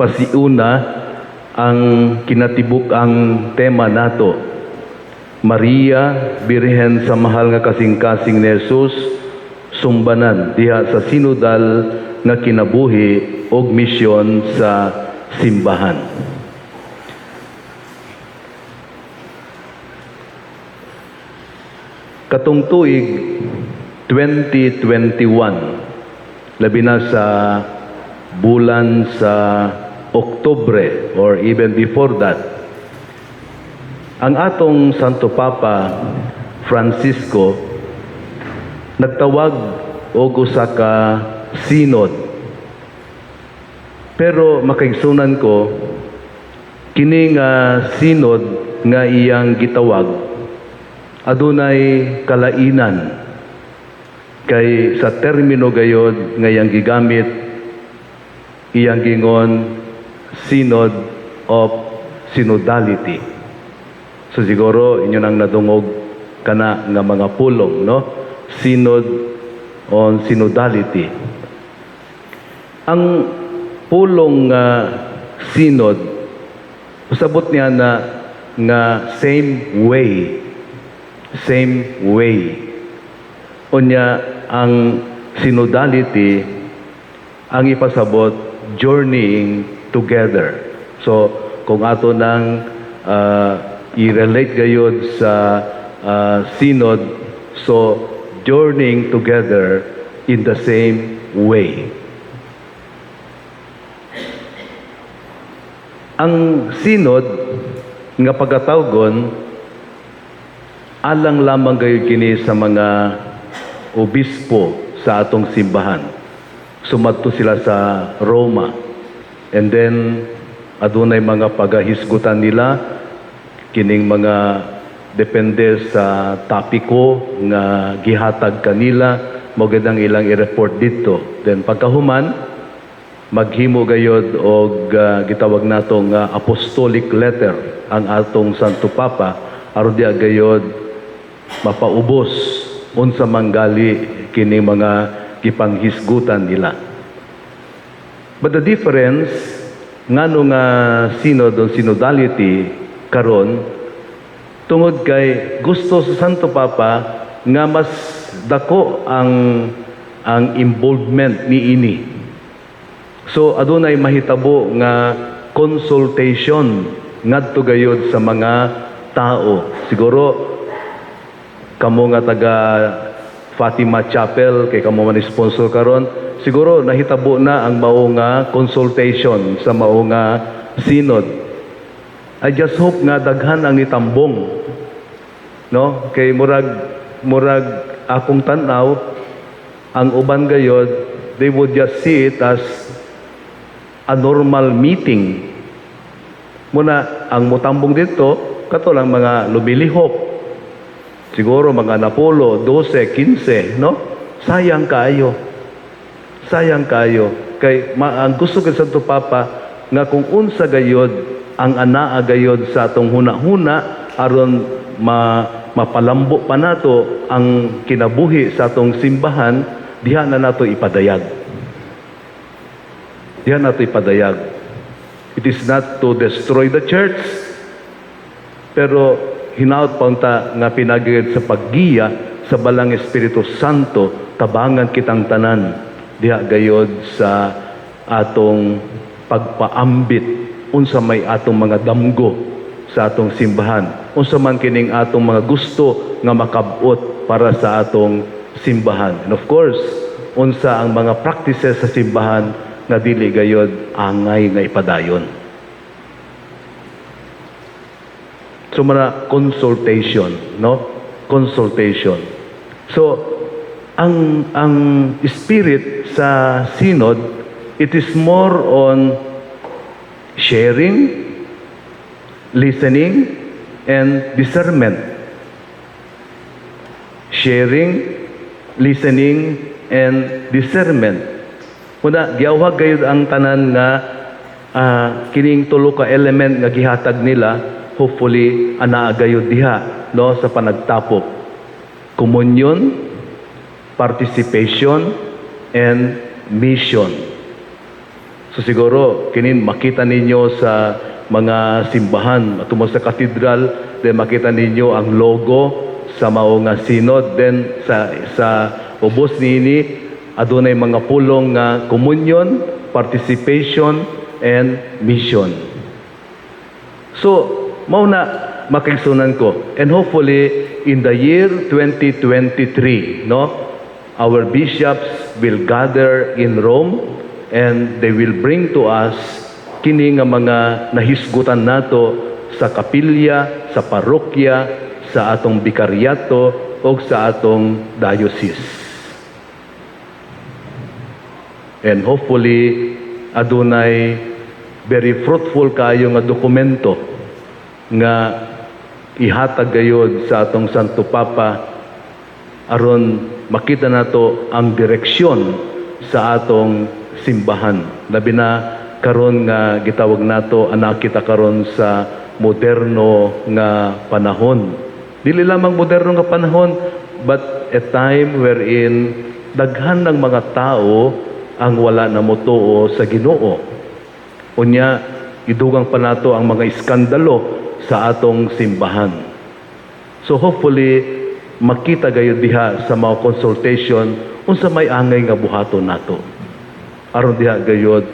pasiuna ang kinatibuk ang tema nato. Maria, Birhen sa mahal nga kasing-kasing ni Jesus, sumbanan diha sa sinodal nga kinabuhi og misyon sa simbahan. Katong tuig 2021, labi na sa bulan sa Oktubre or even before that, ang atong Santo Papa Francisco nagtawag og usa ka synod. Pero makaigsunan ko, kini nga synod nga iyang gitawag adunay kalainan kay sa termino gayod nga iyang gigamit, iyang gingon synod of synodality. So siguro inyo nang nadungog kana nga mga pulong, no? Synod on synodality. Ang pulong synod usabot niya na nga same way. Unya ang synodality ang ipasabot journeying together. So kung ato nang i-relate gayud sa synod, so journeying together in the same way. Ang synod nga pagkatawgon alang lamang gayud kini sa mga obispo sa atong simbahan. Sumadto sila sa Roma. And then adunay mga pagahisgutan nila kining mga depende sa topiko nga gihatag kanila, mao gid ang ilang i-report dito. Then pagkahuman maghimo gayod og gitawag nato nga apostolic letter ang atong Santo Papa aron diha gayod mapaubos unsa manggali kini mga gipanghisgutan nila. But the difference ngano nga synod o synodality karon tungod kay gusto sa Santo Papa nga mas dako ang involvement niini. So adunay mahitabo nga consultation ngadto gayud sa mga tao. Siguro kamo nga taga Fatima Chapel kay kamo man sponsor karon, siguro nahitabo na ang mao nga consultation sa mao nga synod. I just hope nga daghan ang itambong, no? Kay murag akong tan-aw ang uban gayod, they would just see it as a normal meeting. Muna ang mutambong dito kato lang mga lubilihok. Siguro mga Napulo, 12, 15, no? Sayang kayo. Kay ang gusto kay Santo Papa nga kung unsa gayod ang anaa gayod sa atong huna-huna aron mapalambo pa nato ang kinabuhi sa atong simbahan, diha na nato ipadayag. It is not to destroy the church, pero hinaut paunta nga pinagigid sa paggiya sa balang Espiritu Santo, tabangan kitang tanan diha gayod sa atong pagpaambit unsa may atong mga damgo sa atong simbahan, unsa man kining atong mga gusto nga makabot para sa atong simbahan. And of course, unsa ang mga practices sa simbahan nga dili gayod angay nga ipadayon. So mga consultation, no? Consultation. So ang spirit sa synod, it is more on sharing, listening, and discernment. Sharing, listening, and discernment. Kuna giawhag gayud ang tanan nga kining tulo ka element nga gihatag nila, hopefully anaa gayud diha, no, sa panagtapok. Communion, participation, and mission. So siguro, kinin makita ninyo sa mga simbahan, tungkol sa katedral, then makita ninyo ang logo sa mao nga synod. Then sa ubos niini, adunay mga pulong nga communion, participation, and mission. So, mao na makigsunan ko. And hopefully, in the year 2023, no, our bishops will gather in Rome and they will bring to us kini nga mga nahisgutan nato sa kapilya, sa parokya, sa atong bikaryato o sa atong diocese. And hopefully, adunay very fruitful kayo nga dokumento nga ihatag gayod sa atong Santo Papa aron makita nato ang direksyon sa atong simbahan. Labi na karon nga gitawag nato anak kita karon sa moderno nga panahon. Dili lamang moderno nga panahon, but a time wherein daghan ng mga tao ang wala na motuo sa Ginoo. Unya, idugang pa nato ang mga iskandalo sa atong simbahan. So hopefully, makita gayud diha sa mga consultation unsa may angay nga buhaton nato. Aron diha gayud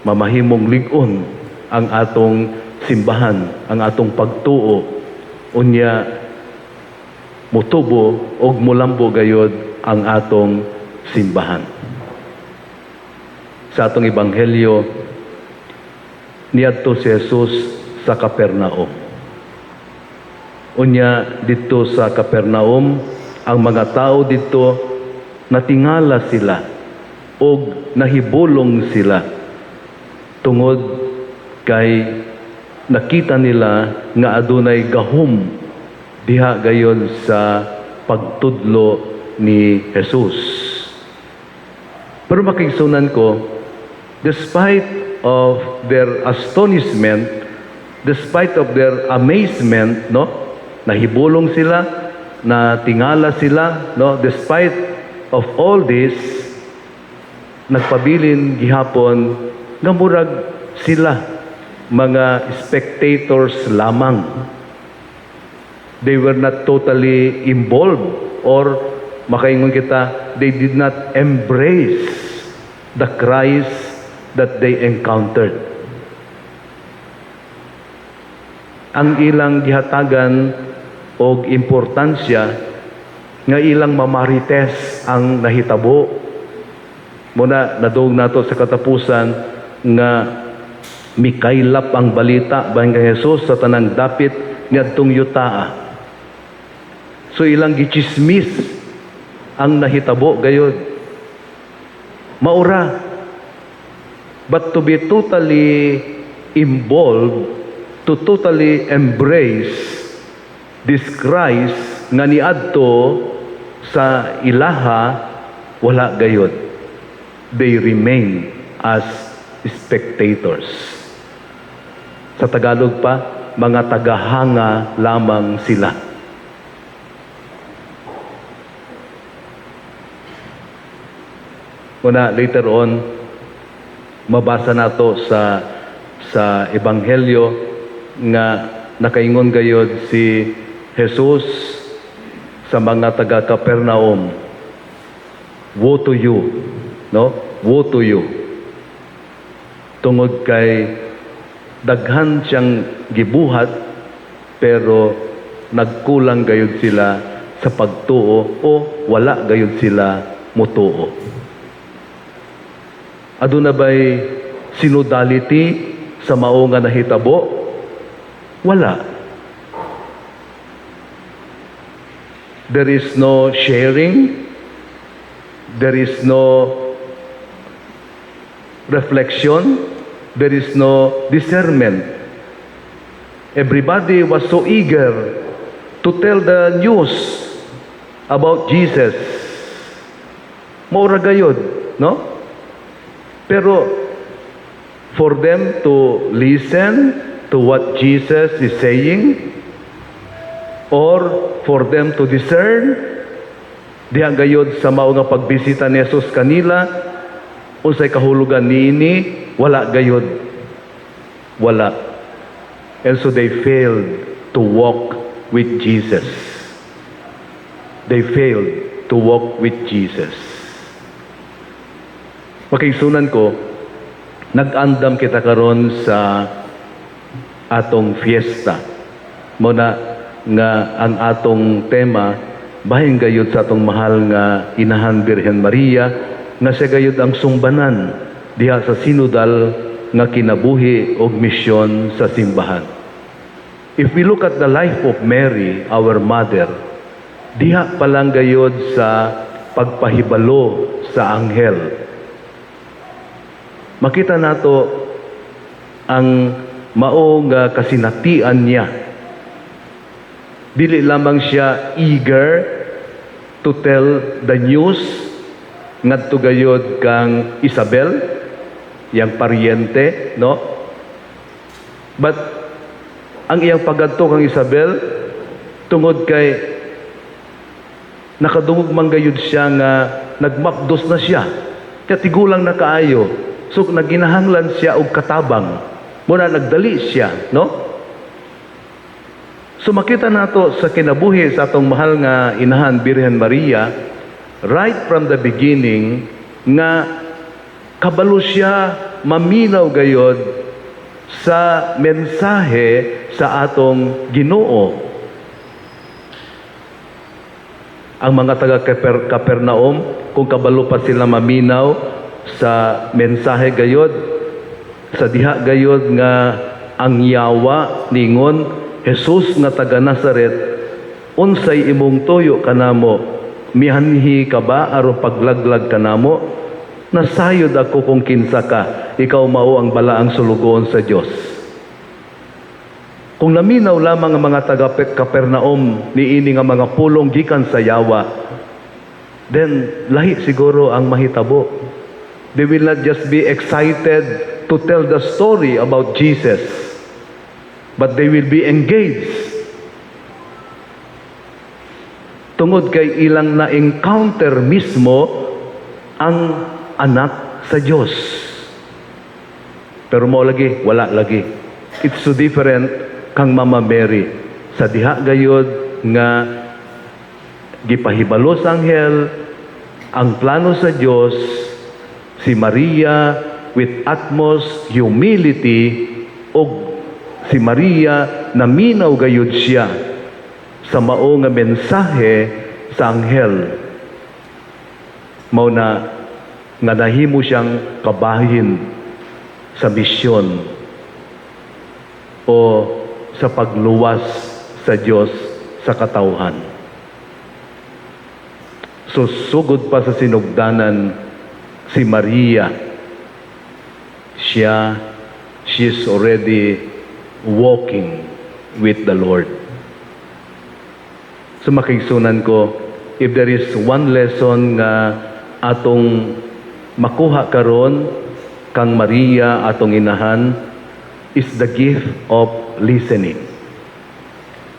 mamahimong lig-on ang atong simbahan, ang atong pagtuo. Unya, mutubo og mulambo gayud ang atong simbahan. Sa atong ebanghelyo, niadto si Jesus sa Capernaum. Unya, dito sa Capernaum, ang mga tao dito natingala sila o nahibulong sila tungod kay nakita nila nga adunay gahom diha gayon sa pagtudlo ni Jesus. Pero makigsunan ko, despite of their astonishment, despite of their amazement, no? Nahibulong sila, natingala sila, no? Despite of all this, nagpabilin gihapon nga murag sila mga spectators lamang. They were not totally involved, or makaingon kita, they did not embrace the Christ that they encountered. Ang ilang gihatagan o importansya nga ilang mamarites ang nahitabo. Muna nadung nato sa katapusan nga mikaylap ang balita bahin kay Jesus sa tanang dapit niadtong yutaa. So ilang gichismis ang nahitabo gayod. Maura. But to be totally involved, to totally embrace this Christ nga niadto sa ilaha, wala gayod. They remain as spectators. Sa Tagalog pa, mga tagahanga lamang sila. Una, later on, mabasa nato sa ebanghelyo nga nakaingon gayod si Jesus sa mga taga Capernaum. Woe to you, no? Woe to you. Tungod kay daghan siyang gibuhat pero nagkulang gayud sila sa pagtuo o wala gayud sila mutuo. Aduna ba'y synodality sa mao nga nahitabo? Wala. There is no sharing. There is no reflection. There is no discernment. Everybody was so eager to tell the news about Jesus. Maura gayod, no? Pero for them to listen to what Jesus is saying, or for them to discern, diha gayod sa mao nga pagbisita ni Jesus kanila, unsay kahulugan niini, wala gayod. Wala. And so they failed to walk with Jesus. They failed to walk with Jesus. Makigsunan ko, nag-andam kita karon sa atong fiesta. Muna nga ang atong tema, bahin gayud sa atong mahal nga Inahan Birhen Maria, nga siya gayud ang sumbanan diha sa sinodal nga kinabuhi og misyon sa simbahan. If we look at the life of Mary, our mother, diha palang gayod sa pagpahibalo sa anghel. Makita nato ang mao nga kasinatian niya. Dili lamang siya eager to tell the news ngadto gayod kang Isabel, yang paryente, no? But ang iyang paggadto kang Isabel tungod kay nakadungog man gayud siya nga nagmapdos na siya. Kaya tigulang na kaayo. So naginahanglan siya og katabang. Muna nagdali siya, no? So makita nato sa kinabuhi sa atong mahal nga Inahan Birhen Maria, right from the beginning, nga kabalo siya maminaw gayod sa mensahe sa atong Ginoo. Ang mga taga Capernaum, kung kabalo pa sila maminaw sa mensahe gayod, sa diha gayod nga ang yawa ningon, Jesus nga taga Nazaret, unsay imong tuyo kanamo, mihanhi ka ba aron paglaglag kanamo? Nasayod ako kung kinsa ka, ikaw mao ang balaang sulugoon sa Dios. Kung naminaw lamang ang mga taga Capernaum niini nga mga pulong gikan sa yawa, then lahi siguro ang mahitabo. They will not just be excited to tell the story about Jesus, but they will be engaged. Tungod kay ilang na-encounter mismo ang anak sa Diyos. Pero mo lagi, wala lagi. It's so different kang Mama Mary. Sa diha gayod nga gipahibalo sa anghel ang plano sa Diyos, si Maria with utmost humility o si Maria naminaw gayud siya sa mao nga mensahe sa anghel. Mao na nga nahimo siyang kabahin sa misyon o sa pagluwas sa Diyos sa katawhan. So sugod pa sa sinugdanan si Maria, she is already walking with the Lord. So makigsunan ko, if there is one lesson nga atong makuha karon kang Maria atong inahan, is the gift of listening.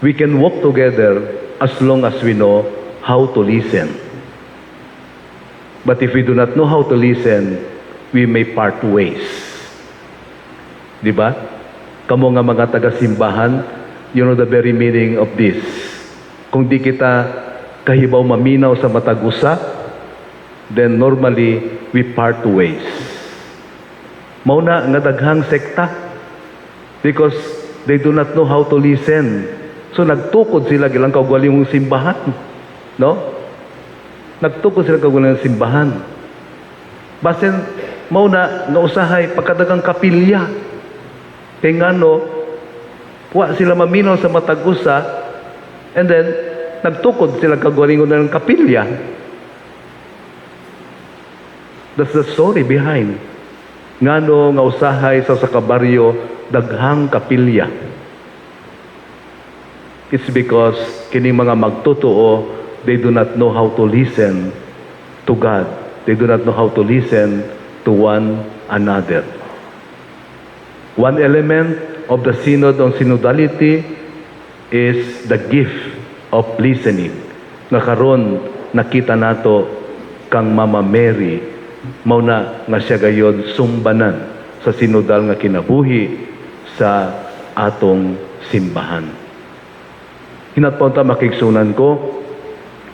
We can walk together as long as we know how to listen. But if we do not know how to listen, we may part ways. Di ba? Kamo nga mga taga-simbahan, you know the very meaning of this. Kung di kita kahibaw maminaw sa matag usa, then normally we part ways. Mauna nga daghang sekta because they do not know how to listen. So nagtukod sila gilang kaugalingong simbahan, no? Nagtukod sila kaugalingong simbahan. Basen mauna nga usahay pagkadagang kapilya. Kay ngano wa sila maminaw sa matag usa, and then nagtukod sila kaugalingong ng kapilya. That's the story behind. Ngano nga usahay sa kabaryo daghang kapilya. It's because kining mga magtotoo, they do not know how to listen to God. They do not know how to listen to one another. One element of the synod on synodality is the gift of listening. Nga karon nakita nato kang Mama Mary, mao na nga siya gayod sumbanan sa sinodal nga kinabuhi sa atong simbahan. Hinatpon ta makigsunan ko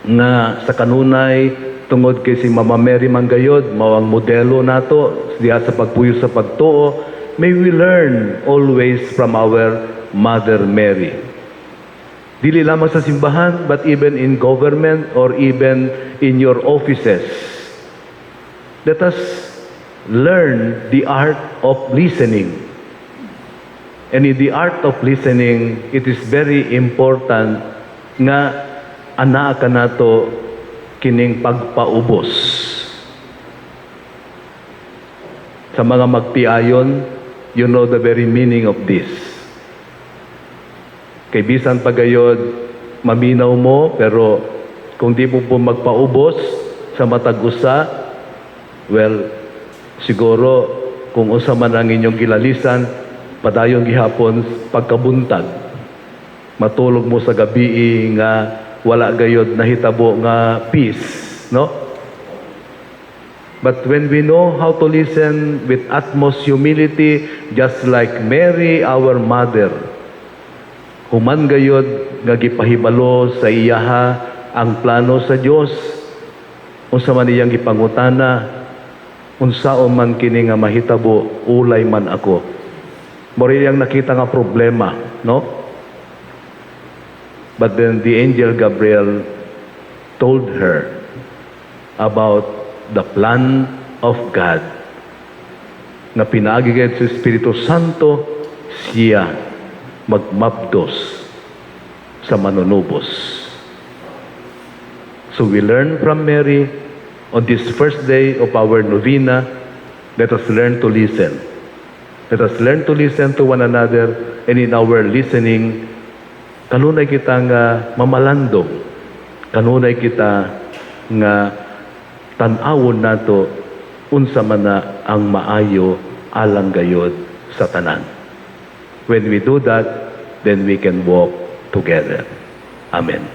nga sa kanunay tungod kay si Mama Mary Manggayod mao ang modelo nato diha sa pagpuyo sa pagtuo. May we learn always from our Mother Mary. Dili lamang sa simbahan, but even in government or even in your offices. Let us learn the art of listening. And in the art of listening, it is very important nga anaa ka nato kining pagpaubos. Sa mga magtiayon, you know the very meaning of this. Kay bisan pagayod, maminaw mo, pero kung di mo po magpaubos sa matag usa, well, siguro kung usa man ang inyong gilalisan, padayong gihapon pagkabuntag. Matulog mo sa gabi nga wala gayod nahitabo nga peace, no? But when we know how to listen with utmost humility, just like Mary, our mother, human gayod nga gipahibalo sa iyaha ang plano sa Dios, unsa man iyang gipangutana, unsaon man kini nga mahitabo, ulay man ako. Mori yang nakita nga problema, no? But then the angel Gabriel told her about the plan of God na pinagigid sa Espiritu Santo siya magmapdos sa manunubos. So we learn from Mary on this first day of our novena. Let us learn to listen. Let us learn to listen to one another, and in our listening, kanunay kita nga mamalandong, kanunay kita nga tan-awon nato unsa man na ang maayo alang gayod sa tanan. When we do that, then we can walk together. Amen.